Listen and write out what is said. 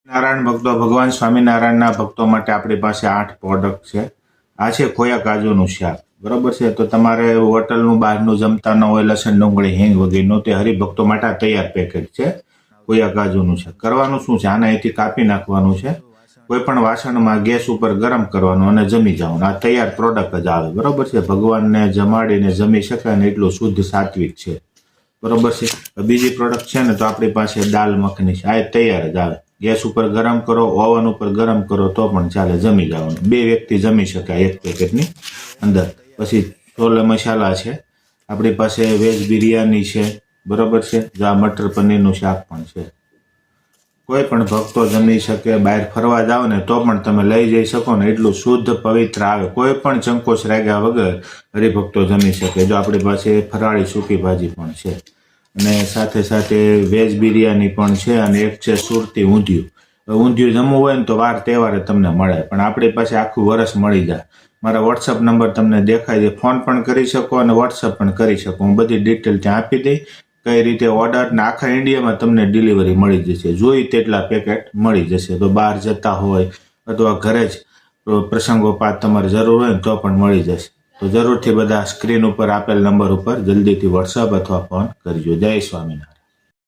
નારાયણ ભક્તો, ભગવાન સ્વામિનારાયણના ભક્તો માટે આપણી પાસે 8 પ્રોડક્ટ છે. આ છે ખોયા કાજુનું શાક, બરોબર છે. તો તમારે હોટલનું બહારનું જમતા ન હોય, લસણ ડુંગળી હિંગ વગેરેનું, તે હરિભક્તો માટે આ તૈયાર પેકેટ છે ખોયા કાજુનું શાક. કરવાનું શું છે, આને અહીંથી કાપી નાખવાનું છે, કોઈ પણ વાસણમાં ગેસ ઉપર ગરમ કરવાનું અને જમી જવાનું. આ તૈયાર પ્રોડક્ટ જ આવે, બરોબર છે. ભગવાનને જમાડીને જમી શકાય ને એટલું શુદ્ધ સાત્વિક છે, બરોબર છે. બીજી પ્રોડક્ટ છે ને તો આપણી પાસે દાલ મખની છે, આ તૈયાર જ આવે. ગેસ ઉપર ગરમ કરો, ઓવન ઉપર ગરમ કરો તો પણ ચાલે, જમી જવાનું. 2 વ્યક્તિ જમી શકાય એક પેકેટની અંદર. પછી છોલે મસાલા છે, આપણી પાસે વેજ બિરયાની છે, બરોબર છે. આ મટર પનીરનું શાક પણ છે. કોઈ પણ ભક્તો જમી શકે. બહાર ફરવા જાઓ ને તો પણ તમે લઈ જઈ શકો ને એટલું શુદ્ધ પવિત્ર આવે, કોઈ પણ ચંકોશ રાગ્યા વગર હરિભક્તો જમી શકે. જો આપણી પાસે ફરાળી સૂકી ભાજી પણ છે અને સાથે સાથે વેજ બિરયાની પણ છે અને એક છે સુરતી ઊંધિયું. ઊંધિયું જમવું હોય ને તો વાર તહેવારે તમને મળે, પણ આપણી પાસે આખું વરસ મળી જાય. મારા વોટ્સઅપ નંબર તમને દેખાય છે, ફોન પણ કરી શકો અને વોટ્સઅપ પણ કરી શકો. હું બધી ડિટેલ ત્યાં આપી દઈ, કઈ રીતે ઓર્ડર, ને આખા ઇન્ડિયામાં તમને ડિલિવરી મળી જશે. જોઈ તેટલા પેકેટ મળી જશે. તો બહાર જતા હોય અથવા ઘરે જ પ્રસંગોપાત તમારે જરૂર હોય ને તો પણ મળી જશે. તો જરૂરથી બધા સ્ક્રીન ઉપર આપેલ નંબર ઉપર જલ્દીથી વોટ્સઅપ અથવા ફોન કરજો. જય સ્વામિનારાયણ.